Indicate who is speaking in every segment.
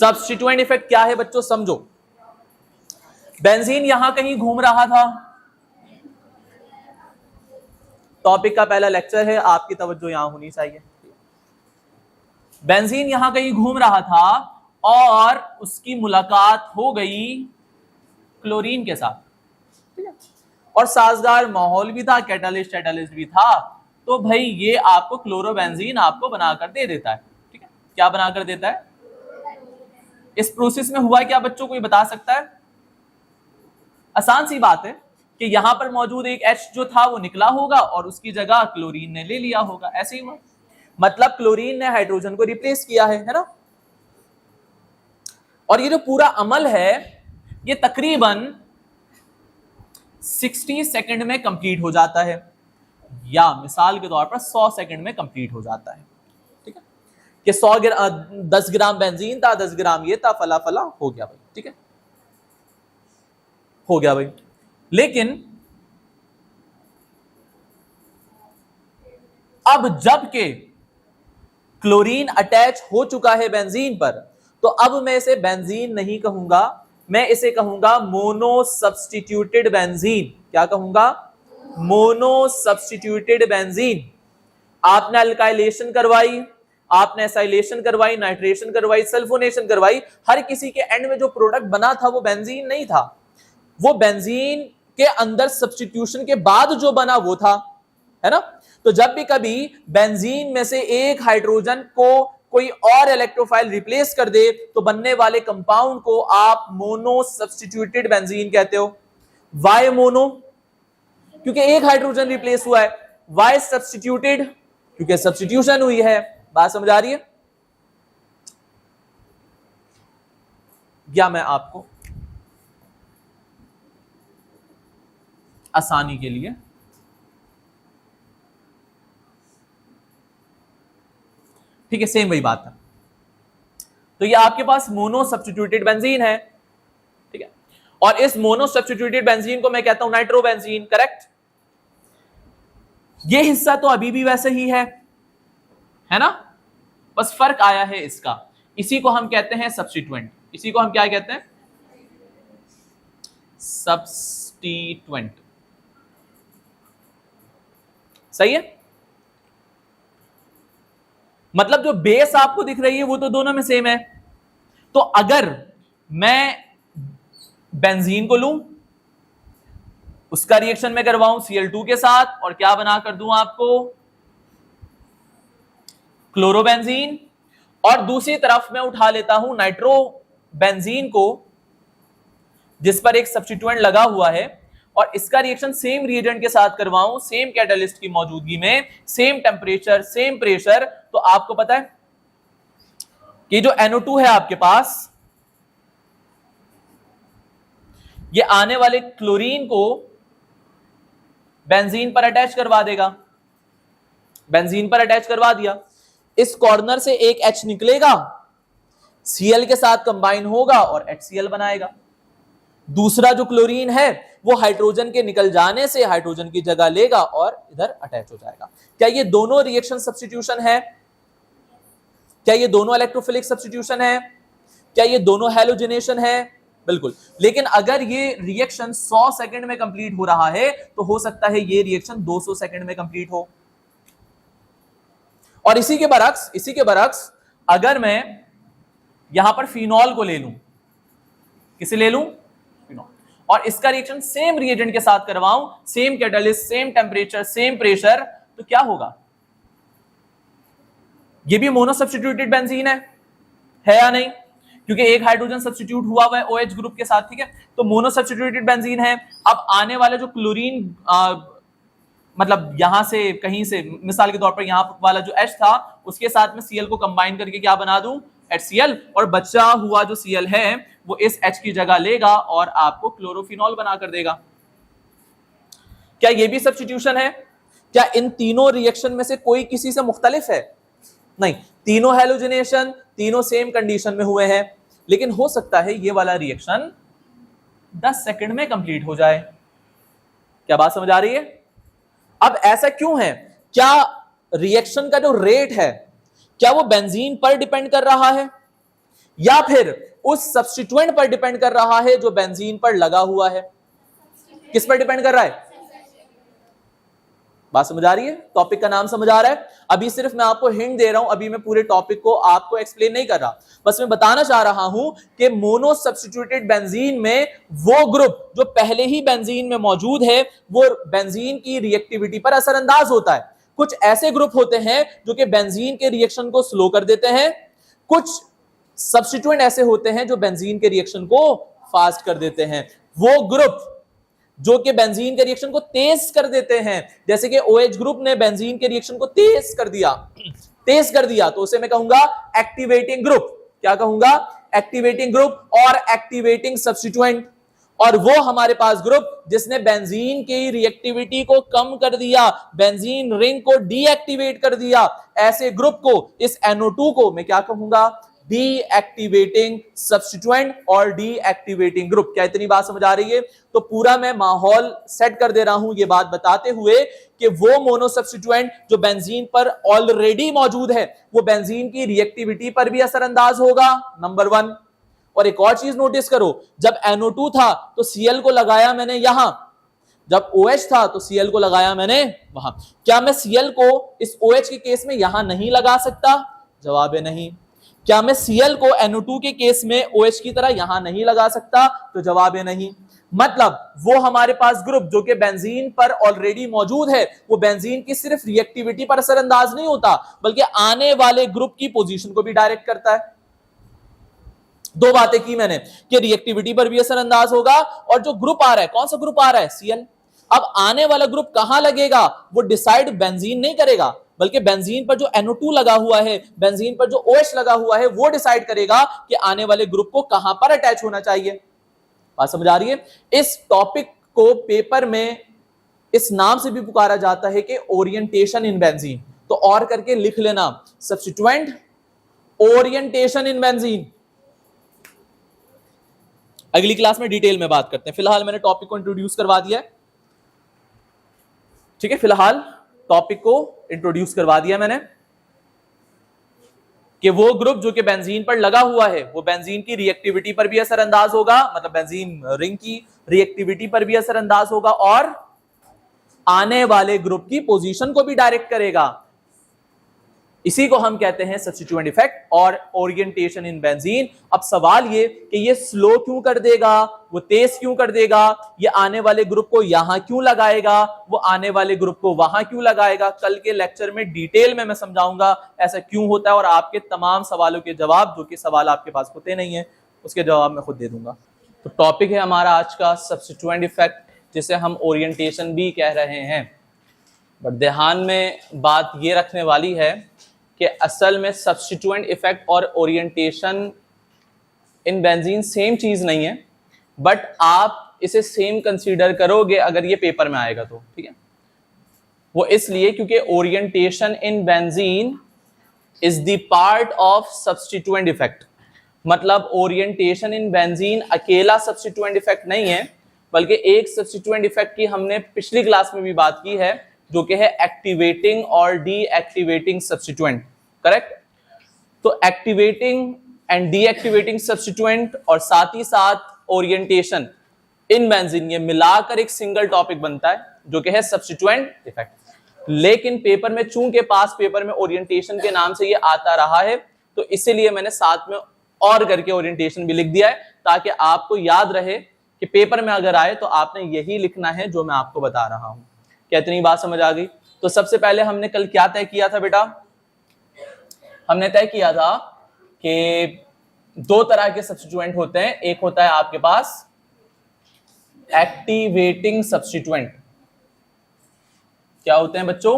Speaker 1: Substituent effect क्या है बच्चों, समझो। बेंजीन यहां कहीं घूम रहा था, टॉपिक का पहला लेक्चर है, आपकी तवज्जो यहां होनी चाहिए। बेंजीन यहां कहीं घूम रहा था और उसकी मुलाकात हो गई क्लोरीन के साथ, ठीक है, और साजगार माहौल भी था, कैटालिस्ट भी था, तो भाई ये आपको क्लोरोबेंजीन आपको बनाकर दे देता है, ठीक है। क्या बनाकर देता है? इस प्रोसेस में हुआ क्या बच्चों, कोई बता सकता है? आसान सी बात है कि यहां पर मौजूद एक H जो था वो निकला होगा और उसकी जगह क्लोरीन ने ले लिया होगा, ऐसे ही हुआ। मतलब क्लोरीन ने हाइड्रोजन को रिप्लेस किया है ना। और ये जो पूरा अमल है ये तकरीबन 60 सेकंड में कंप्लीट हो जाता है, या मिसाल के तौर पर 100 सेकंड में कंप्लीट हो जाता है, ठीक है। कि 10 ग्राम बेंजीन था, 10 ग्राम ये था, फला फला हो गया भाई, ठीक है, हो गया भाई। लेकिन अब जबकि क्लोरीन अटैच हो चुका है बेंजीन पर, तो अब मैं इसे बेंजीन नहीं कहूंगा, मैं इसे कहूंगा मोनो सब्स्टिट्यूटेड बेंजीन। क्या कहूंगा? Mono substituted benzene. आपने अल्काइलेशन करवाई, आपने एसाइलेशन करवाई, नाइट्रेशन करवाई, सल्फोनेशन करवाई, हर किसी के एंड में जो प्रोडक्ट बना था वो बेंजीन नहीं था, वो बेंजीन के अंदर सब्स्टिट्यूशन के बाद जो बना वो था, है ना। तो जब भी कभी बेंजीन में से एक हाइड्रोजन को कोई और इलेक्ट्रोफाइल रिप्लेस कर दे तो बनने वाले कंपाउंड को आप मोनो सब्स्टिट्यूटेड बेंजीन कहते हो। Why mono? क्योंकि एक हाइड्रोजन रिप्लेस हुआ है। Y substituted? क्योंकि सब्स्टिट्यूशन हुई है। बात समझ आ रही है? या मैं आपको आसानी के लिए ठीक है, सेम वही बात है। तो ये आपके पास मोनो सब्स्टिट्यूटेड बेंजीन है, ठीक है, और इस मोनो सब्स्टिट्यूटेड बेंजीन को मैं कहता हूं नाइट्रोबेंजीन, करेक्ट। ये हिस्सा तो अभी भी वैसे ही है ना, बस फर्क आया है इसका। इसी को हम कहते हैं सब्स्टिट्यूएंट। इसी को हम क्या कहते हैं? सब्स्टिट्यूएंट। सही है। मतलब जो बेस आपको दिख रही है वो तो दोनों में सेम है। तो अगर मैं बेंजीन को लूं, उसका रिएक्शन में करवाऊं Cl2 के साथ और क्या बना कर दूं आपको? क्लोरोबेंजीन। और दूसरी तरफ मैं उठा लेता हूं नाइट्रोबेंजीन को, जिस पर एक सब्स्टिट्यूएंट लगा हुआ है, और इसका रिएक्शन सेम रिएजेंट के साथ करवाऊं, सेम कैटालिस्ट की मौजूदगी में, सेम टेम्परेचर, सेम प्रेशर, तो आपको पता है कि जो NO2 है आपके पास, ये आने वाले क्लोरीन को बेंजीन पर अटैच करवा देगा। बेंजीन पर अटैच करवा दिया, इस कॉर्नर से एक H निकलेगा, Cl के साथ कंबाइन होगा और HCl बनाएगा। दूसरा जो क्लोरीन है वो हाइड्रोजन के निकल जाने से हाइड्रोजन की जगह लेगा और इधर अटैच हो जाएगा। क्या ये दोनों रिएक्शन सब्स्टिट्यूशन है? क्या ये दोनों इलेक्ट्रोफिलिक सब्स्टिट्यूशन है? क्या ये दोनों हैलोजिनेशन है? बिल्कुल। लेकिन अगर ये रिएक्शन 100 सेकंड में कंप्लीट हो रहा है तो हो सकता है ये रिएक्शन 200 सेकंड में कंप्लीट हो। और इसी के बरक्स अगर मैं यहां पर फिनॉल को ले लूं, किसे ले लूं? फिनॉल, और इसका रिएक्शन सेम रिएजेंट के साथ करवाऊं, same catalyst, same temperature, same pressure, तो क्या होगा? ये भी मोनो सब्स्टिट्यूटेड बेंजीन है या नहीं? क्योंकि एक हाइड्रोजन सब्स्टिट्यूट हुआ है OH ग्रुप के साथ, ठीक है, तो मोनो सब्स्टिट्यूटेड बेंजीन है। अब आने वाला जो क्लोरीन मतलब यहां से कहीं से, मिसाल के तौर पर यहां वाला जो H था उसके साथ में Cl को कंबाइन करके क्या बना दूं? HCl, और बचा हुआ जो Cl है वो इस H की जगह लेगा और आपको क्लोरोफिनॉल बना कर देगा। क्या ये भी सब्स्टिट्यूशन है? क्या इन तीनों रिएक्शन में से कोई किसी से मुख्तलिफ है? नहीं, तीनों हैलोजिनेशन, तीनों सेम कंडीशन में हुए हैं, लेकिन हो सकता है ये वाला रिएक्शन 10 सेकंड में कंप्लीट हो जाए। क्या बात समझ आ रही है? अब ऐसा क्यों है? क्या रिएक्शन का जो रेट है क्या वो बेंजीन पर डिपेंड कर रहा है, या फिर उस सब्स्टिट्यूएंट पर डिपेंड कर रहा है जो बेंजीन पर लगा हुआ है? किस पर डिपेंड कर रहा है? बात समझ आ रही है? टॉपिक का नाम समझ आ रहा है? अभी सिर्फ मैं आपको हिंट दे रहा हूं, अभी मैं पूरे टॉपिक को आपको एक्सप्लेन नहीं कर रहा, बस मैं बताना चाह रहा हूं कि मोनो सब्स्टिट्यूटेड बेंजीन में वो ग्रुप जो पहले ही बेंजीन में मौजूद है वो बेंजीन की रिएक्टिविटी पर असरअंदाज होता है। कुछ ऐसे ग्रुप होते हैं जो कि बेंजीन के रिएक्शन को स्लो कर देते हैं, कुछ सब्स्टिट्यूएंट ऐसे होते हैं जो बेंजीन के रिएक्शन को फास्ट कर देते हैं। वो ग्रुप जो कि बेंजीन के रिएक्शन को तेज कर देते हैं, जैसे कि OH ग्रुप ने बेंजीन के रिएक्शन को तेज कर दिया, तो उसे मैं कहूंगा एक्टिवेटिंग ग्रुप। क्या कहूंगा? एक्टिवेटिंग ग्रुप और एक्टिवेटिंग सब्स्टिट्यूएंट। और वो हमारे पास ग्रुप जिसने बेंजीन की रिएक्टिविटी को कम कर दिया, बेंजीन रिंग को डीएक्टिवेट कर दिया, ऐसे ग्रुप को, इस NO2 को मैं क्या कहूंगा? डीएक्टिवेटिंग सब्स्टिट्यूएंट और डीएक्टिवेटिंग ग्रुप। क्या इतनी बात समझ आ रही है? तो पूरा मैं माहौल सेट कर दे रहा हूं ये बात बताते हुए कि वो मोनो सब्स्टिट्यूएंट जो बेंजीन पर ऑलरेडी मौजूद है वो बेंजीन की रिएक्टिविटी पर भी असरअंदाज होगा, नंबर 1। और एक और चीज नोटिस करो, जब NO2 था तो Cl को लगाया मैंने यहां, जब OH था तो Cl को लगाया मैंने वहां। क्या मैं Cl को इस OH के केस में यहां नहीं लगा सकता? जवाब है नहीं। क्या मैं Cl को NO2 के केस में OH की तरह यहां नहीं लगा सकता? तो जवाब है नहीं। मतलब वो हमारे पास ग्रुप जो कि बेंजीन पर ऑलरेडी मौजूद है वो बेंजीन की सिर्फ रिएक्टिविटी पर असरअंदाज नहीं होता बल्कि आने वाले ग्रुप की पोजीशन को भी डायरेक्ट करता है। दो बातें की मैंने कि रिएक्टिविटी पर भी असरअंदाज होगा और जो ग्रुप आ रहा है, कौन सा ग्रुप आ रहा है? Cl। अब आने वाला ग्रुप कहां लगेगा वो डिसाइड बेंजीन नहीं करेगा, बल्कि बेंजीन पर जो NO2 लगा हुआ है, बेंजीन पर जो OH लगा हुआ है वो डिसाइड करेगा कि आने वाले ग्रुप को कहां पर अटैच होना चाहिए। बात समझ आ रही है? इस टॉपिक को पेपर में इस नाम से भी पुकारा जाता है कि ओरिएंटेशन इन बेंजीन। तो और करके लिख लेना, सब्स्टिट्यूएंट ओरिएंटेशन इन बेंजीन। अगली क्लास में डिटेल में बात करते हैं, फिलहाल मैंने टॉपिक को इंट्रोड्यूस करवा दिया है। ठीक है, फिलहाल टॉपिक को इंट्रोड्यूस करवा दिया मैंने कि वो ग्रुप जो कि बेंजीन पर लगा हुआ है वो बेंजीन की रिएक्टिविटी पर भी असरअंदाज होगा, मतलब बेंजीन रिंग की रिएक्टिविटी पर भी असरअंदाज होगा और आने वाले ग्रुप की पोजीशन को भी डायरेक्ट करेगा। इसी को हम कहते हैं सब्स्टिट्यूएंट इफेक्ट और ओरिएंटेशन इन बेंजीन। अब सवाल ये कि ये स्लो क्यों कर देगा, वो तेज क्यों कर देगा, ये आने वाले ग्रुप को यहां क्यों लगाएगा, वो आने वाले ग्रुप को वहां क्यों लगाएगा, कल के लेक्चर में डिटेल में मैं समझाऊंगा ऐसा क्यों होता है और आपके तमाम सवालों के जवाब, जो कि सवाल आपके पास होते नहीं है, उसके जवाब मैं खुद दे दूंगा। तो टॉपिक है हमारा आज का सब्स्टिट्यूएंट इफेक्ट, जिसे हम ओरिएंटेशन भी कह रहे हैं। बट ध्यान में बात ये रखने वाली है कि असल में सब्स्टिट्यूएंट इफेक्ट और ओरिएंटेशन इन बेंजीन सेम चीज नहीं है, बट आप इसे सेम कंसीडर करोगे अगर ये पेपर में आएगा तो। ठीक है, वो इसलिए क्योंकि orientation in benzene is the part of substituent effect. मतलब ओरिएंटेशन इन बेंजीन अकेला सब्स्टिट्यूएंट इफेक्ट नहीं है, बल्कि एक सब्स्टिट्यूएंट इफेक्ट की हमने पिछली क्लास में भी बात की है, जो कि है एक्टिवेटिंग और डीएक्टिवेटिंग सब्स्टिट्यूएंट। करेक्ट? तो एक्टिवेटिंग एंड डीएक्टिवेटिंग सब्स्टिट्यूएंट और साथ ही साथ ओरिएंटेशन इन बेंजीन, ये मिलाकर एक सिंगल टॉपिक बनता है जो कि है सब्स्टिट्यूएंट इफेक्ट। लेकिन पेपर में, चूंकि पास पेपर में ओरिएंटेशन के नाम से ये आता रहा है, तो इसीलिए मैंने साथ में और करके ओरिएंटेशन भी लिख दिया है, ताकि आपको याद रहे कि पेपर में अगर आए तो आपने यही लिखना है जो मैं आपको बता रहा हूं। क्या इतनी बात समझ आ गई? तो सबसे पहले हमने कल क्या तय किया था बेटा? हमने तय किया था कि दो तरह के सब्स्टिट्यूएंट होते हैं। एक होता है आपके पास एक्टिवेटिंग सब्स्टिट्यूएंट। क्या होते हैं बच्चों?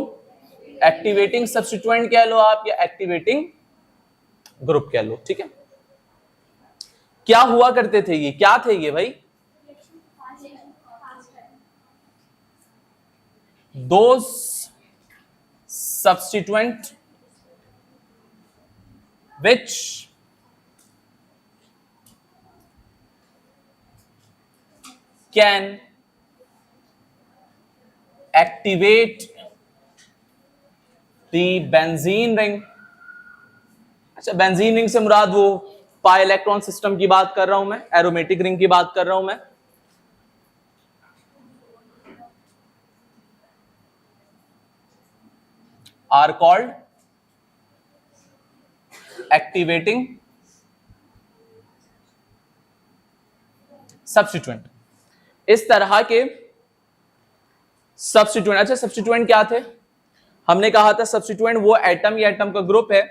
Speaker 1: एक्टिवेटिंग सब्स्टिट्यूएंट कह लो आप या एक्टिवेटिंग ग्रुप कह लो। ठीक है, क्या हुआ करते थे ये? क्या थे ये भाई? those substituent which can activate the benzene ring। अच्छा, बेंजीन रिंग से मुराद वो पाई इलेक्ट्रॉन सिस्टम की बात कर रहा हूं मैं, एरोमेटिक रिंग की बात कर रहा हूं मैं, आर कॉल्ड एक्टिवेटिंग सब्स्टिट्यूएंट। इस तरह के सब्स्टिट्यूएंट, अच्छा सब्स्टिट्यूएंट क्या थे? हमने कहा था सब्स्टिट्यूएंट वो एटम या एटम का ग्रुप है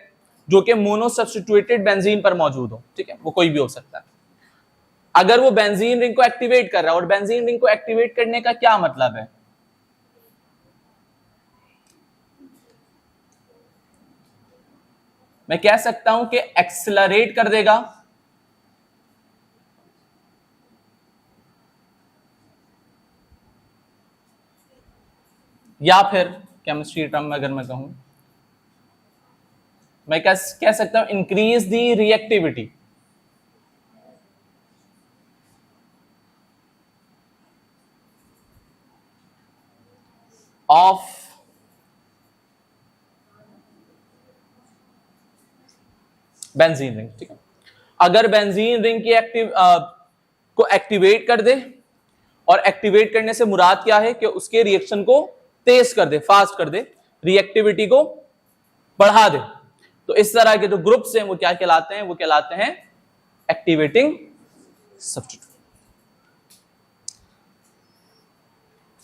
Speaker 1: जो कि मोनो सब्स्टिट्यूटेड बेंजीन पर मौजूद हो, ठीक है, वो कोई भी हो सकता है। अगर वो बेंजीन रिंग को एक्टिवेट कर रहा है, और बेंजीन रिंग को एक्टिवेट करने का क्या मतलब है? मैं कह सकता हूं कि एक्सेलरेट कर देगा, या फिर केमिस्ट्री टर्म में अगर मैं कहूं, मैं कह सकता हूं increase the reactivity of benzene ring, ठीक है। अगर बेंजीन रिंग की को एक्टिवेट कर दे, और एक्टिवेट करने से मुराद क्या है कि उसके रिएक्शन को तेज कर दे, फास्ट कर दे, रिएक्टिविटी को बढ़ा दे, तो इस तरह के जो ग्रुप्स हैं वो क्या कहलाते हैं? वो कहलाते हैं एक्टिवेटिंग सब्स्टिट्यूएंट।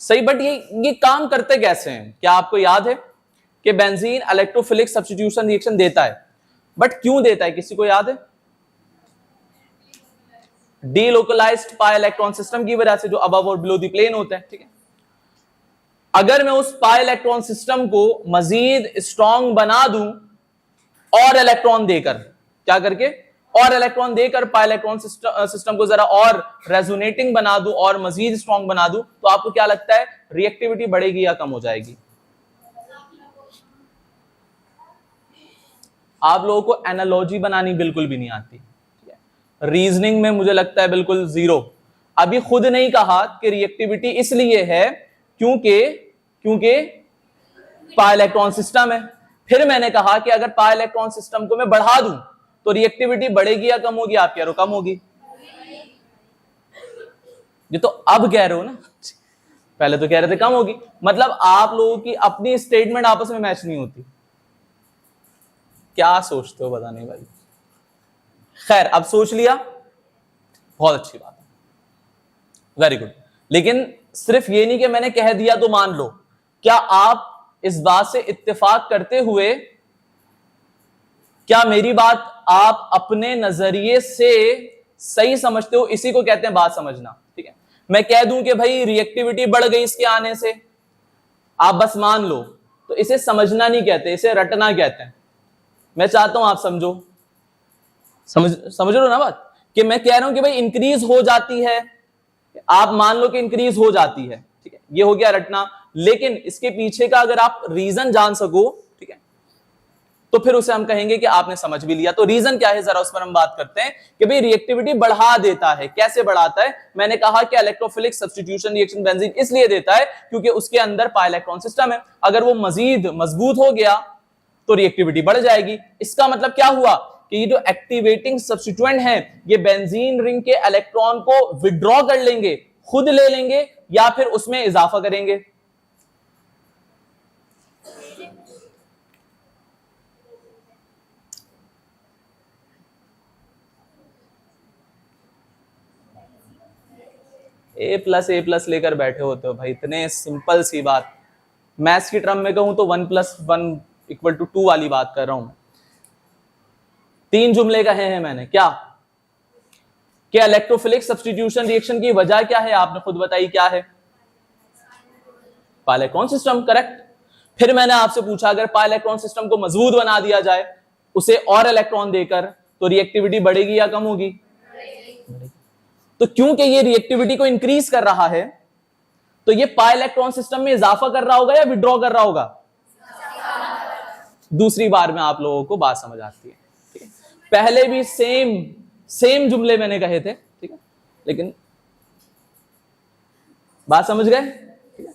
Speaker 1: सही, बट ये काम करते कैसे हैं? क्या आपको याद है कि बेंजीन इलेक्ट्रोफिलिक सब्स्टिट्यूशन रिएक्शन देता है, बट क्यों देता है? किसी को याद है? डीलोकलाइज्ड पाई इलेक्ट्रॉन सिस्टम की वजह से, जो अबव और बिलो द प्लेन होते हैं, ठीक है। अगर मैं उस पाई इलेक्ट्रॉन सिस्टम को मजीद स्ट्रॉन्ग बना दूं और इलेक्ट्रॉन देकर, क्या करके? और इलेक्ट्रॉन देकर पाई इलेक्ट्रॉन सिस्टम को जरा और रेजोनेटिंग बना दूं और मजीद स्ट्रॉन्ग बना दूं, तो आपको क्या लगता है रिएक्टिविटी बढ़ेगी या कम हो जाएगी? आप लोगों को एनालॉजी बनानी बिल्कुल भी नहीं आती, रीजनिंग में मुझे लगता है बिल्कुल जीरो। अभी खुद नहीं कहा कि रिएक्टिविटी इसलिए है क्योंकि पाई इलेक्ट्रॉन सिस्टम है। फिर मैंने कहा कि अगर पाई इलेक्ट्रॉन सिस्टम को मैं बढ़ा दूं तो रिएक्टिविटी बढ़ेगी या कम होगी? आप कह रहे हो कम होगी। ये तो अब कह रहे हो ना, पहले तो कह रहे थे कम होगी। मतलब आप लोगों की अपनी स्टेटमेंट आपस में मैच नहीं होती। क्या सोचते हो पता नहीं भाई। खैर, अब सोच लिया, बहुत अच्छी बात है, वेरी गुड। लेकिन सिर्फ ये नहीं कि मैंने कह दिया तो मान लो। क्या आप इस बात से इत्तेफाक करते हुए, क्या मेरी बात आप अपने नजरिए से सही समझते हो? इसी को कहते हैं बात समझना, ठीक है। मैं कह दूं कि भाई रिएक्टिविटी बढ़ गई इसके आने से, आप बस मान लो, तो इसे समझना नहीं कहते, इसे रटना कहते हैं। मैं चाहता हूं आप समझ रहे हो ना बात, कि मैं कह रहा हूं कि भाई इंक्रीज हो जाती है, आप मान लो कि इंक्रीज हो जाती है, ठीक है, ये हो गया रटना। लेकिन इसके पीछे का अगर आप रीजन जान सको, ठीक है, तो फिर उसे हम कहेंगे कि आपने समझ भी लिया। तो रीजन क्या है, जरा उस पर हम बात करते हैं कि भाई रिएक्टिविटी बढ़ा देता है। कैसे बढ़ाता है? मैंने कहा कि इलेक्ट्रोफिलिक सब्स्टिट्यूशन रिएक्शन बेंजीन इसलिए देता है क्योंकि उसके अंदर पाई इलेक्ट्रॉन सिस्टम है। अगर वो मजीद मजबूत हो गया तो रिएक्टिविटी बढ़ जाएगी। इसका मतलब क्या हुआ कि ये जो एक्टिवेटिंग सब्स्टिट्यूएंट है, ये बेंजीन रिंग के इलेक्ट्रॉन को विड्रॉ कर लेंगे, खुद ले लेंगे, या फिर उसमें इजाफा करेंगे। ए प्लस लेकर बैठे होते हो भाई, इतने सिंपल सी बात। मैथ्स की टर्म में कहूं तो 1+1=2 वाली बात कर रहा हूं। 3 जुमले कहे हैं मैंने, क्या कि इलेक्ट्रोफिलिक सब्स्टिट्यूशन रिएक्शन की वजह क्या है? आपने खुद बताई क्या है? Pi electron system, correct. फिर मैंने आपसे पूछा अगर पाई इलेक्ट्रॉन सिस्टम को मजबूत बना दिया जाए उसे और इलेक्ट्रॉन देकर, तो रिएक्टिविटी बढ़ेगी या कम होगी? तो क्योंकि ये रिएक्टिविटी को इंक्रीज कर रहा है, तो ये पाई इलेक्ट्रॉन सिस्टम में इजाफा कर रहा होगा या विड्रॉ कर रहा होगा? दूसरी बार में आप लोगों को बात समझ आती है, ठीक है। पहले भी सेम जुमले मैंने कहे थे, ठीक है, लेकिन बात समझ गए? ठीक है।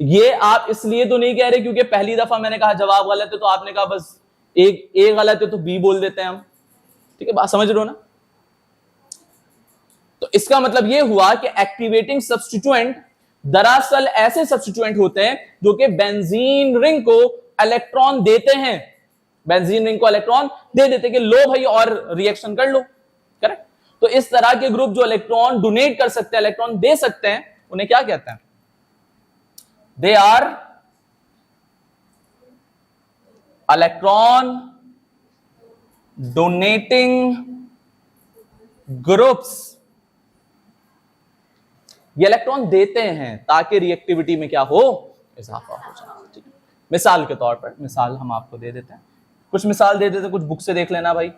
Speaker 1: ये आप इसलिए तो नहीं कह रहे क्योंकि पहली दफा मैंने कहा जवाब गलत है, तो आपने कहा बस एक गलत है तो बी बोल देते हैं हम, ठीक है। बात समझ रहे हो ना? तो इसका मतलब यह हुआ कि एक्टिवेटिंग सब्स्टिट्यूएंट दरअसल ऐसे सब्स्टिट्यूएंट होते हैं जो कि बेंजीन रिंग को इलेक्ट्रॉन देते हैं, बेंजीन रिंग को इलेक्ट्रॉन दे देते कि लो भाई और रिएक्शन कर लो, करेक्ट। तो इस तरह के ग्रुप जो इलेक्ट्रॉन डोनेट कर सकते हैं, इलेक्ट्रॉन दे सकते हैं, उन्हें क्या कहते हैं? They are electron donating groups. ये इलेक्ट्रॉन देते हैं ताकि रिएक्टिविटी में क्या हो, इजाफा हो जाए। ठीक है, मिसाल के तौर पर, मिसाल हम आपको दे देते हैं, कुछ मिसाल दे देते हैं, कुछ बुक से देख लेना भाई।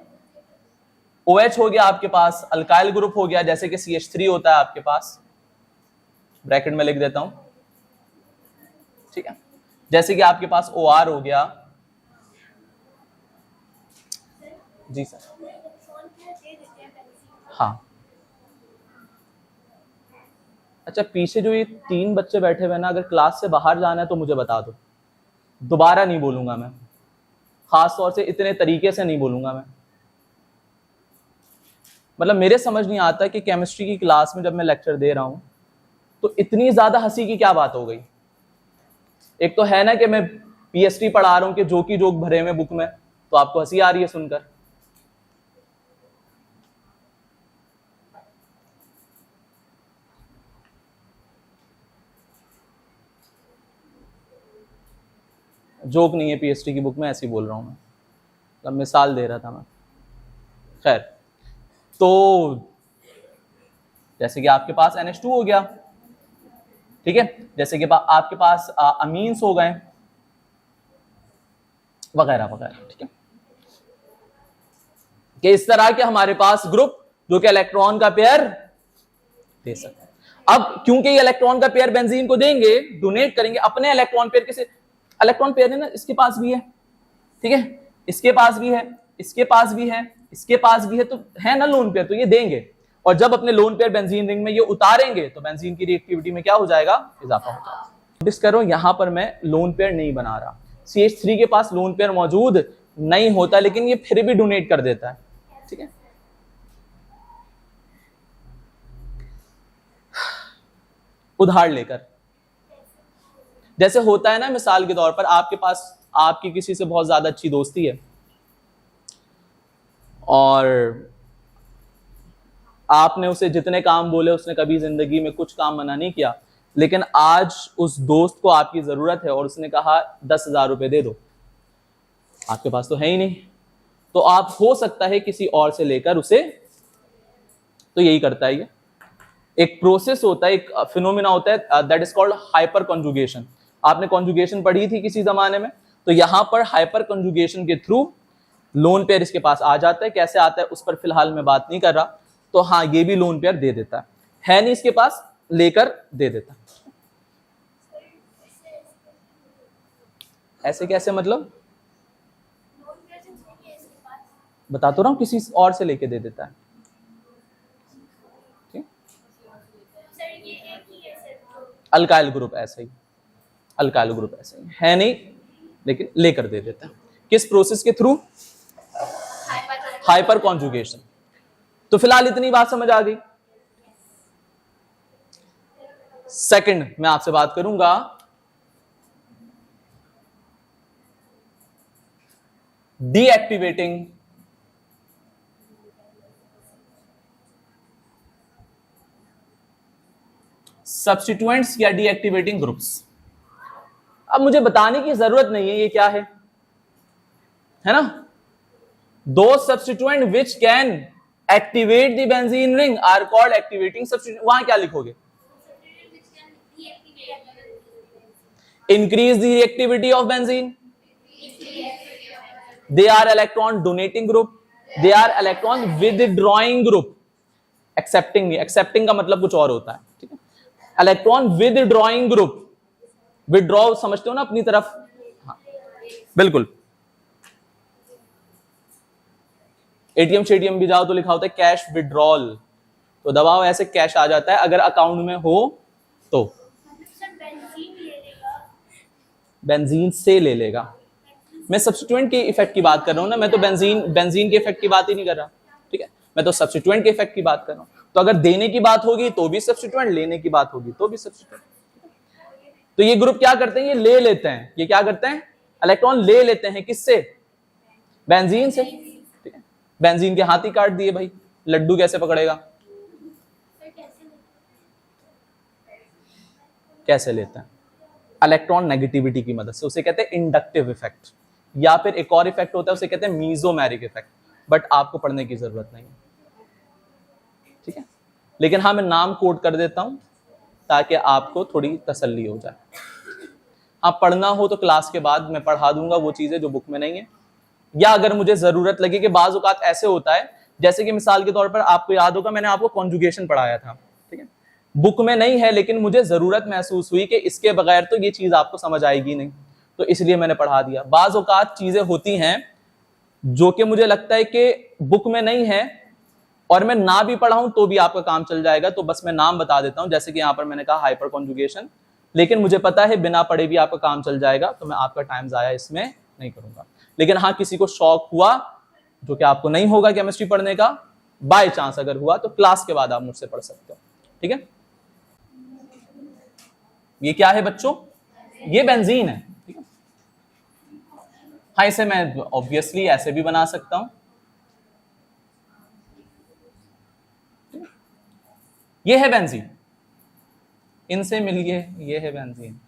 Speaker 1: OH हो गया आपके पास, अल्काइल ग्रुप हो गया, जैसे कि CH3 होता है आपके पास, ब्रैकेट में लिख देता हूं, ठीक है। जैसे कि आपके पास OR हो गया, जी सर, हाँ। अच्छा, पीछे जो ये 3 बच्चे बैठे हुए ना, अगर क्लास से बाहर जाना है तो मुझे बता दो, दोबारा नहीं बोलूंगा मैं, खास तौर से इतने तरीके से नहीं बोलूंगा मैं। मतलब मेरे समझ नहीं आता कि केमिस्ट्री की क्लास में जब मैं लेक्चर दे रहा हूं तो इतनी ज्यादा हंसी की क्या बात हो गई। एक तो है ना कि मैं PhD पढ़ा रहा हूं कि जोक भरे हुए बुक में, तो आपको हंसी आ रही है सुनकर। जोक नहीं है PhD की बुक में, ऐसे ही बोल रहा हूं मैं, मतलब मिसाल दे रहा था मैं। खैर, तो जैसे कि आपके पास NH2 हो गया, ठीक है, जैसे कि आपके पास अमीन्स हो गए, वगैरह वगैरह, ठीक है, कि इस तरह के हमारे पास ग्रुप जो कि इलेक्ट्रॉन का पेयर दे सकते हैं। अब क्योंकि ये इलेक्ट्रॉन का पेयर बेंजीन को देंगे, डोनेट करेंगे अपने इलेक्ट्रॉन पेयर, किसे इलेक्ट्रॉन पेयर है ना, इसके पास भी है, ठीक है, इसके पास भी है, इसके पास भी है, इसके पास भी है, तो है ना लोन पेयर, तो ये देंगे। और जब अपने लोन पेयर बेंजीन रिंग में ये उतारेंगे तो बेंजीन की रिएक्टिविटी में क्या हो जाएगा, इजाफा हो जाएगा। नोटिस करो यहां पर मैं लोन पेयर नहीं बना रहा, CH3 के पास लोन पेयर मौजूद नहीं होता, लेकिन ये फिर भी डोनेट कर देता है, ठीक है। उधार लेकर, जैसे होता है ना, मिसाल के तौर पर आपके पास आपकी किसी से बहुत ज्यादा अच्छी दोस्ती है और आपने उसे जितने काम बोले उसने कभी जिंदगी में कुछ काम मना नहीं किया, लेकिन आज उस दोस्त को आपकी जरूरत है और उसने कहा 10,000 रुपए दे दो, आपके पास तो है ही नहीं, तो आप हो सकता है किसी और से लेकर उसे, तो यही करता है ये। एक प्रोसेस होता है, एक फिनोमिना होता है, that is called hyper conjugation. आपने कॉन्जुगेशन पढ़ी थी किसी जमाने में, तो यहां पर हाइपर कॉन्जुगेशन के थ्रू लोन पेयर इसके पास आ जाता है। कैसे आता है उस पर फिलहाल मैं बात नहीं कर रहा, तो हाँ ये भी लोन पेयर दे देता है नहीं इसके पास, लेकर दे देता है। ऐसे कैसे, मतलब बता तो रहा हूं, किसी और से लेके दे देता है, अल्काइल ग्रुप ऐसे ही, अल्काइल ग्रुप ऐसे ही है नहीं, लेकिन लेकर दे देता है। किस प्रोसेस के थ्रू, हाइपर कॉन्जुगेशन। तो फिलहाल इतनी बात समझ आ गई। सेकंड मैं आपसे बात करूंगा डीएक्टिवेटिंग सब्स्टिट्यूएंट्स या डीएक्टिवेटिंग ग्रुप्स। अब मुझे बताने की जरूरत नहीं है ये क्या है ना। Those substituent which can activate the benzene ring are called activating substituent. वहां क्या लिखोगे, increase the reactivity of benzene, they are electron donating group, they are electron withdrawing group, accepting नहीं, accepting का मतलब कुछ और होता है, ठीक है। इलेक्ट्रॉन withdrawing group, withdraw समझते हो ना अपनी तरफ, हाँ बिल्कुल। एटीएम शेटीएम भी जाओ तो लिखा होता है कैश विड्रॉल, तो दबाओ ऐसे कैश आ जाता है अगर अकाउंट में हो तो। बेंजीन से ले लेगा, मैं सब्स्टिट्यूएंट के इफेक्ट की बात कर रहा हूं ना, मैं तो बेंजीन के इफेक्ट की बात ही नहीं कर रहा, ठीक है, मैं तो सब्स्टिट्यूएंट के इफेक्ट की बात कर रहा हूं। तो अगर देने की बात होगी तो भी सब्स्टिट्यूएंट, लेने की बात होगी तो भी सब्स्टिट्यूएंट। तो ये ग्रुप क्या करते हैं, ये ले लेते हैं, ये क्या करते हैं, इलेक्ट्रॉन ले लेते हैं, किससे, बेंजीन से। ठीक है, बेंजीन के हाथ ही काट दिए भाई, लड्डू कैसे पकड़ेगा, कैसे लेते हैं, इलेक्ट्रॉन नेगेटिविटी की मदद से, उसे कहते हैं इंडक्टिव इफेक्ट, या फिर एक और इफेक्ट होता है उसे कहते हैं मीजोमेरिक इफेक्ट, बट आपको पढ़ने की जरूरत नहीं है। ठीक है, लेकिन हाँ मैं नाम कोड कर देता हूं ताकि आपको थोड़ी तसल्ली हो जाए। आप पढ़ना हो तो क्लास के बाद मैं पढ़ा दूंगा वो चीजें जो बुक में नहीं है, या अगर मुझे जरूरत लगे कि बाज़ औक़ात ऐसे होता है, जैसे कि मिसाल के तौर पर आपको याद होगा मैंने आपको कॉन्जुगेशन पढ़ाया था, ठीक है, बुक में नहीं है लेकिन मुझे जरूरत महसूस हुई कि इसके बगैर तो ये चीज आपको समझ आएगी नहीं, तो इसलिए मैंने पढ़ा दिया। बाज़ औक़ात चीजें होती हैं जो कि मुझे लगता है कि बुक में नहीं है और मैं ना भी पढ़ाऊं तो भी आपका काम चल जाएगा, तो बस मैं नाम बता देता हूं, जैसे कि यहां पर मैंने कहा हाइपर कॉन्जुगेशन, लेकिन मुझे पता है बिना पढ़े भी आपका काम चल जाएगा, तो मैं आपका टाइम जाया इसमें नहीं करूंगा। लेकिन हाँ किसी को शौक हुआ, जो कि आपको नहीं होगा केमिस्ट्री पढ़ने का, बाय चांस अगर हुआ तो क्लास के बाद आप मुझसे पढ़ सकते हो। ठीक है, ये क्या है बच्चों, ये बेंजीन है। ठीक है, हाँ इसे मैं ऑब्वियसली ऐसे भी बना सकता हूं, ये है बेंजीन, इनसे मिलिए, ये है बेंजीन।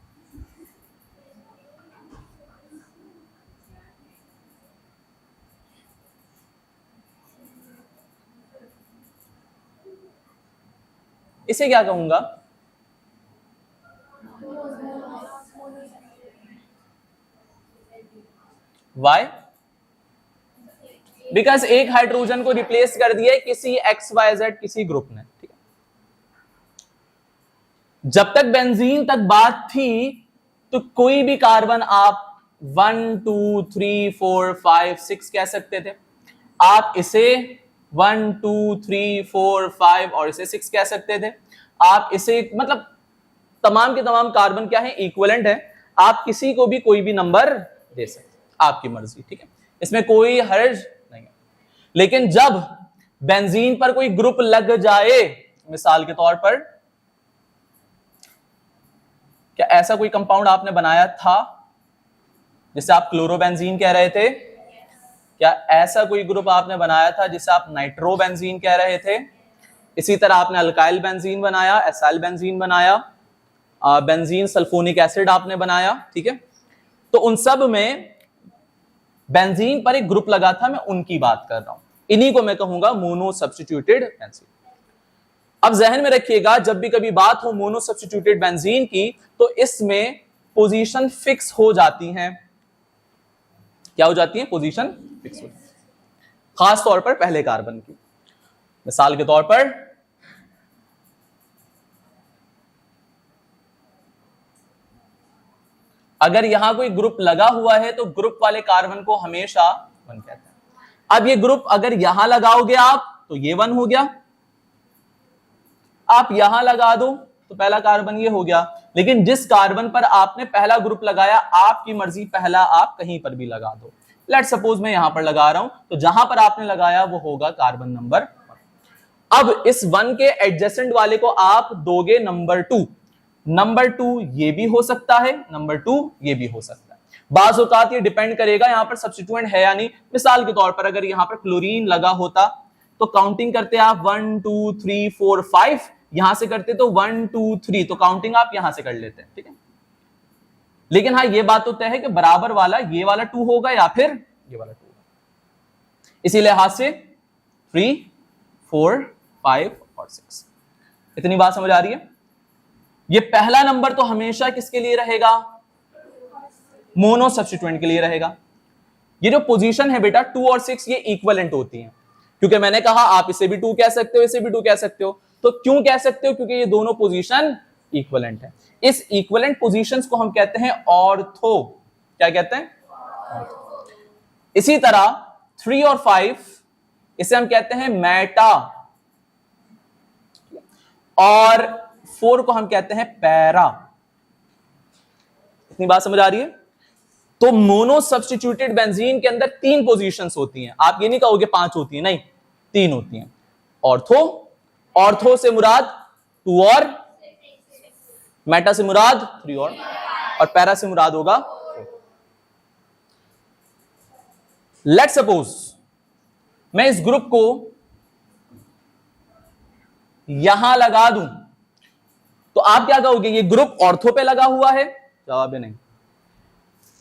Speaker 1: इसे क्या कहूंगा, वाई, बिकॉज एक हाइड्रोजन को रिप्लेस कर दिया है किसी XYZ किसी ग्रुप ने। ठीक है, जब तक बेंजीन तक बात थी तो कोई भी कार्बन आप 1 2 3 4 5 6 कह सकते थे, आप इसे 1 2 3 4 5 और इसे 6 कह सकते थे, आप इसे मतलब तमाम के तमाम कार्बन क्या है, इक्विवेलेंट है, आप किसी को भी कोई भी नंबर दे सकते, आपकी मर्जी। ठीक है, इसमें कोई हर्ज नहीं है। लेकिन जब बेंजीन पर कोई ग्रुप लग जाए, मिसाल के तौर पर क्या ऐसा कोई कंपाउंड आपने बनाया था जिसे आप क्लोरोबेंजीन कह रहे थे, क्या ऐसा कोई ग्रुप आपने बनाया था जिसे आप नाइट्रोबेंजीन कह रहे थे, इसी तरह आपने अल्काइल बेंजीन बनाया, एसाइल बेंजीन बनाया, बेंजीन सल्फोनिक एसिड आपने बनाया। ठीक है, तो उन सब में बेंजीन पर एक ग्रुप लगा था, मैं उनकी बात कर रहा हूं, इन्हीं को मैं कहूंगा मोनो सब्स्टिट्यूटेड बेंजीन। अब जहन में रखिएगा जब भी कभी बात हो मोनो सब्स्टिट्यूटेड बेंजीन की तो इसमें पोजीशन फिक्स हो जाती हैं। क्या हो जाती है, पोजीशन फिक्स हो जाती है, खास तौर पर पहले कार्बन की। मिसाल के तौर पर अगर यहां कोई ग्रुप लगा हुआ है तो ग्रुप वाले कार्बन को हमेशा 1 कहते हैं। अब ये ग्रुप अगर यहां लगाओगे आप तो ये 1 हो गया, आप यहां लगा दो तो पहला कार्बन ये हो गया, लेकिन जिस कार्बन पर आपने पहला ग्रुप लगाया आपकी मर्जी, पहला आप कहीं पर भी लगा दो। लेट सपोज मैं यहां पर लगा रहा हूं तो जहां पर आपने लगाया वो होगा कार्बन नंबर 1। अब इस 1 के एडजेसेंट वाले को आप दोगे नंबर 2, नंबर 2 ये भी हो सकता है, नंबर 2 ये भी हो सकता है। बाज़ औक़ात ये डिपेंड करेगा यहां पर सब्स्टिट्यूएंट है या नहीं। मिसाल के तौर पर अगर यहां पर क्लोरीन लगा होता तो काउंटिंग करते आप 1 2 3 4 5, यहां से करते तो 1 2 3, तो काउंटिंग आप यहां से कर लेते हैं। ठीक है, लेकिन हाँ ये बात तो तय है कि बराबर वाला ये वाला 2 होगा या फिर ये वाला 2 होगा, इसी लिहाज से 3 4 5 और 6। इतनी बात समझ आ रही है। ये पहला नंबर तो हमेशा किसके लिए रहेगा, मोनो सब्स्टिट्यूएंट के लिए रहेगा। ये जो पोजीशन है बेटा 2 और 6 ये इक्विवेलेंट होती हैं, क्योंकि मैंने कहा आप इसे भी 2 कह सकते हो, इसे भी 2 कह सकते हो। तो क्यों कह सकते हो, क्योंकि ये दोनों पोजीशन इक्विवेलेंट है। इस इक्विवेलेंट पोजीशंस को हम कहते हैं ऑर्थो। क्या कहते हैं, ऑर्थो। इसी तरह 3 और 5 इसे हम कहते हैं मेटा, और 4 को हम कहते हैं पैरा। इतनी बात समझ आ रही है। तो मोनो सब्स्टिट्यूटेड बेंजीन के अंदर 3 पोजीशंस होती हैं। आप ये नहीं कहोगे 5 होती है, नहीं 3 होती हैं, ऑर्थो, ऑर्थो से मुराद 2 और मेटा से मुराद 3 और पैरा से मुराद होगा। लेट्स सपोज मैं इस ग्रुप को यहां लगा दूं, तो आप क्या कहोगे, ये ग्रुप ऑर्थो पे लगा हुआ है? जवाब है नहीं।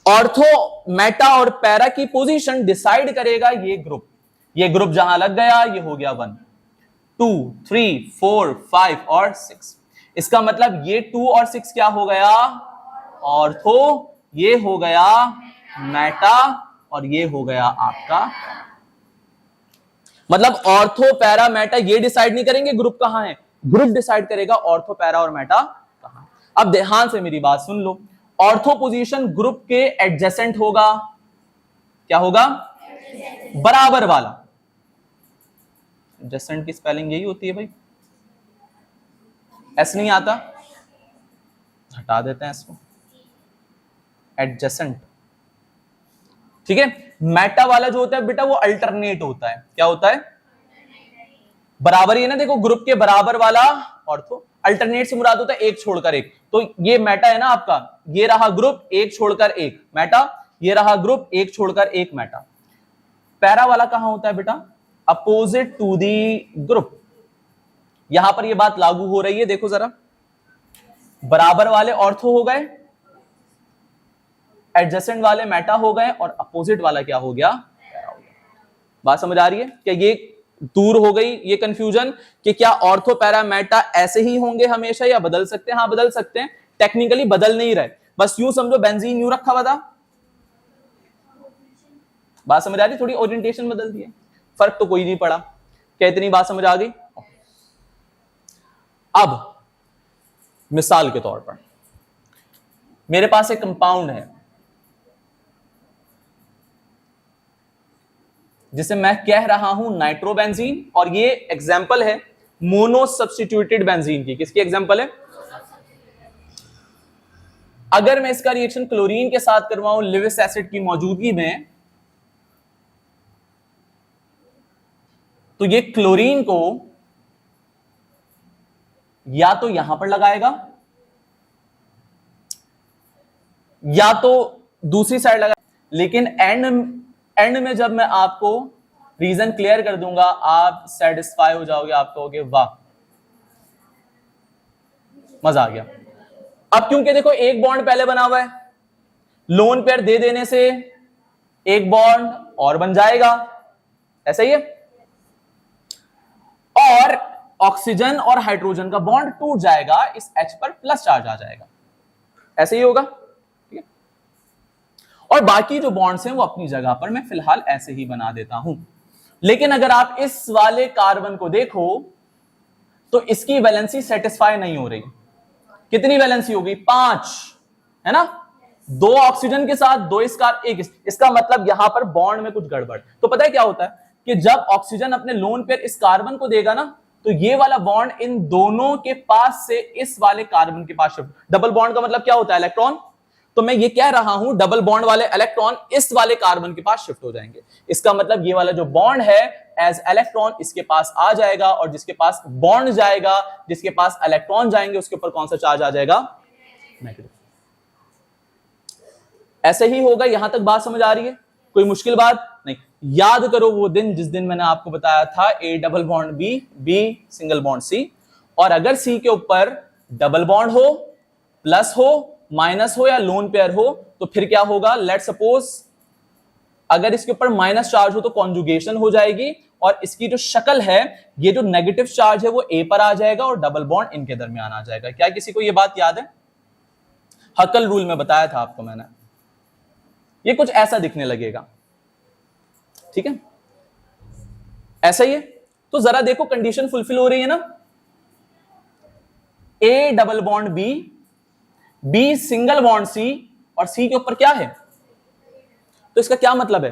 Speaker 1: ऑर्थो, मेटा और पैरा की पोजीशन डिसाइड करेगा ये ग्रुप। ये ग्रुप जहां लग गया, ये हो गया 1, 2, 3, 4, 5 और 6। इसका मतलब ये 2 और 6 क्या हो गया? ऑर्थो। ये हो गया मेटा और ये हो गया आपका। मतलब ऑर्थो, पैरा, मेटा ये डिसाइड नहीं करेंगे ग्रुप कहां है, ग्रुप डिसाइड करेगा ऑर्थो, पैरा और मेटा कहां। अब ध्यान से मेरी बात सुन लो। ऑर्थो पोजीशन ग्रुप के एडजेसेंट होगा। क्या होगा? बराबर वाला। एडजेसेंट की स्पेलिंग यही होती है भाई, एस नहीं आता, हटा देते हैं इसको, एडजेसेंट। ठीक है। मेटा वाला जो होता है बेटा वो अल्टरनेट होता है। क्या होता है? बराबर ही है ना, देखो ग्रुप के बराबर वाला ऑर्थो, अल्टरनेट से मुराद होता है एक छोड़कर एक। तो ये मेटा है ना आपका, ये रहा ग्रुप एक छोड़कर एक मेटा, ये रहा ग्रुप एक छोड़कर एक मेटा। पैरा वाला कहां होता है बेटा? Opposite to the group. यहां पर ये बात लागू हो रही है, देखो जरा, बराबर वाले ऑर्थो हो गए, एडजेसेंट वाले मेटा हो गए और अपोजिट वाला क्या हो गया? पैरा हो गया। बात समझ आ रही है? क्या ये दूर हो गई ये कंफ्यूजन कि क्या ऑर्थो, पैरा, मेटा ऐसे ही होंगे हमेशा या बदल सकते हैं? हाँ बदल सकते हैं, टेक्निकली बदल नहीं रहे, बस यूं समझो बेंजीन यूं रखा हुआ था। बात समझ आ रही? थोड़ी ओरिएंटेशन बदल दी है, फर्क तो कोई नहीं पड़ा। क्या इतनी बात समझ आ गई? अब मिसाल के तौर पर मेरे पास एक कंपाउंड है जिसे मैं कह रहा हूं नाइट्रोबेंजीन, और ये एग्जाम्पल है मोनो सब्स्टिट्यूटेड बेंजीन की। किसकी एग्जाम्पल है? अगर मैं इसका रिएक्शन क्लोरीन के साथ करवाऊं लिविस एसिड की मौजूदगी में, तो ये क्लोरीन को या तो यहां पर लगाएगा या तो दूसरी साइड लगा, लेकिन एंड में जब मैं आपको रीजन क्लियर कर दूंगा आप सेटिस्फाई हो जाओगे, आप कहोगे वाह मजा आ गया। अब क्योंकि देखो एक बॉन्ड पहले बना हुआ है, लोन पेयर दे देने से एक बॉन्ड और बन जाएगा, ऐसा ही है, और ऑक्सीजन और हाइड्रोजन का बॉन्ड टूट जाएगा, इस H पर प्लस चार्ज आ जाएगा, ऐसे ही होगा। ठीक है। और बाकी जो बॉन्ड्स हैं वो अपनी जगह पर मैं फिलहाल ऐसे ही बना देता हूं। लेकिन अगर आप इस वाले कार्बन को देखो तो इसकी वैलेंसी सेटिस्फाई नहीं हो रही। कितनी वैलेंसी होगी? 5, है ना? 2 ऑक्सीजन के साथ 2 एक, इसका मतलब यहां पर बॉन्ड में कुछ गड़बड़। तो पता है क्या होता है कि जब ऑक्सीजन अपने लोन पेयर इस कार्बन को देगा ना, तो ये वाला बॉन्ड इन दोनों के पास से इस वाले कार्बन के पास शिफ्ट। डबल बॉन्ड का मतलब क्या होता है? इलेक्ट्रॉन। तो मैं ये कह रहा हूं डबल बॉन्ड वाले इलेक्ट्रॉन इस वाले कार्बन के पास शिफ्ट हो जाएंगे। इसका मतलब ये वाला जो बॉन्ड है एज इलेक्ट्रॉन इसके पास आ जाएगा, और जिसके पास बॉन्ड जाएगा, जिसके पास इलेक्ट्रॉन जाएंगे, उसके ऊपर कौन सा चार्ज आ जाएगा? नेगेटिव। ऐसे ही होगा। यहां तक बात समझ आ रही है? कोई मुश्किल बात नहीं। याद करो वो दिन जिस दिन मैंने आपको बताया था A double bond B, B single bond C, और अगर C के ऊपर डबल बॉन्ड हो, प्लस हो, माइनस हो या लोन पेयर हो, तो फिर क्या होगा? लेट सपोज अगर इसके ऊपर माइनस चार्ज हो तो कॉन्जुगेशन हो जाएगी, और इसकी जो शक्ल है, ये जो नेगेटिव चार्ज है वो A पर आ जाएगा और डबल बॉन्ड इनके दरमियान आ जाएगा। क्या किसी को ये बात याद है? हकल रूल में बताया था आपको मैंने। ये कुछ ऐसा दिखने लगेगा, ठीक है? ऐसा ही है। तो जरा देखो कंडीशन फुलफिल हो रही है ना? A double bond B, B single bond C, और C के ऊपर क्या है? तो इसका क्या मतलब है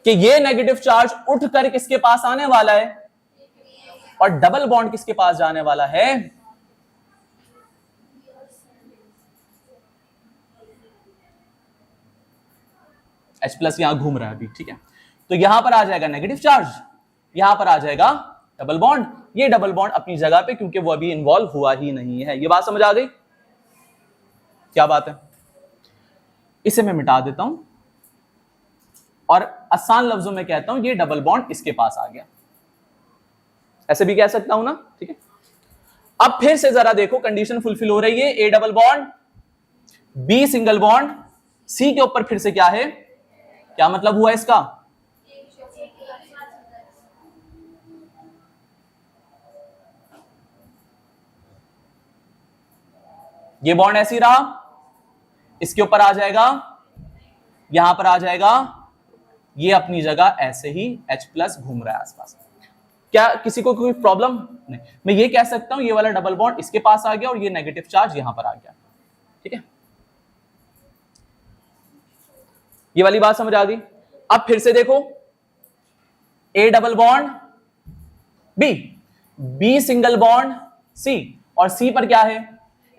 Speaker 1: कि ये नेगेटिव चार्ज उठकर किसके पास आने वाला है, और डबल बॉन्ड किसके पास जाने वाला है? H प्लस यहां घूम रहा है अभी, ठीक है? तो यहां पर आ जाएगा नेगेटिव चार्ज, यहां पर आ जाएगा डबल बॉन्ड, ये डबल बॉन्ड अपनी जगह पे, क्योंकि वो अभी इन्वॉल्व हुआ ही नहीं है। ये बात समझ आ गई? क्या बात है? इसे मैं मिटा देता हूं और आसान लफ्जों में कहता हूं ये डबल बॉन्ड इसके पास आ गया, ऐसे भी कह सकता हूं ना, ठीक है। अब फिर से जरा देखो, कंडीशन फुलफिल हो रही है, A double bond B single bond C के ऊपर फिर से क्या है, क्या मतलब हुआ इसका, ये बॉन्ड ऐसे ही रहा, इसके ऊपर आ जाएगा, यहां पर आ जाएगा, ये अपनी जगह ऐसे ही H+ घूम रहा है आसपास। क्या किसी को कोई प्रॉब्लम नहीं? मैं ये कह सकता हूं ये वाला डबल बॉन्ड इसके पास आ गया और ये नेगेटिव चार्ज यहां पर आ गया, ठीक है। ये वाली बात समझ आ गई? अब फिर से देखो, A double bond B, B single bond C, और सी पर क्या है,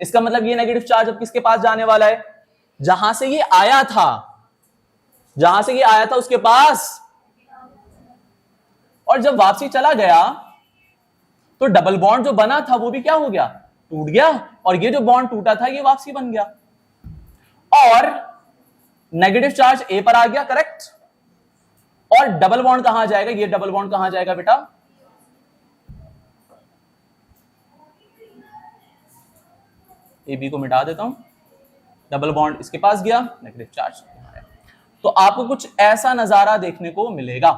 Speaker 1: इसका मतलब ये नेगेटिव चार्ज अब किसके पास जाने वाला है, जहां से ये आया था, जहां से ये आया था उसके पास, और जब वापसी चला गया तो डबल बॉन्ड जो बना था वो भी क्या हो गया, टूट गया, और ये जो बॉन्ड टूटा था ये वापसी बन गया, और नेगेटिव चार्ज ए पर आ गया, करेक्ट। और डबल बॉन्ड कहां जाएगा, ये डबल बॉन्ड कहां जाएगा बेटा, ए बी को मिटा देता हूं, डबल बॉन्ड इसके पास गया, नेगेटिव चार्ज। तो आपको कुछ ऐसा नजारा देखने को मिलेगा।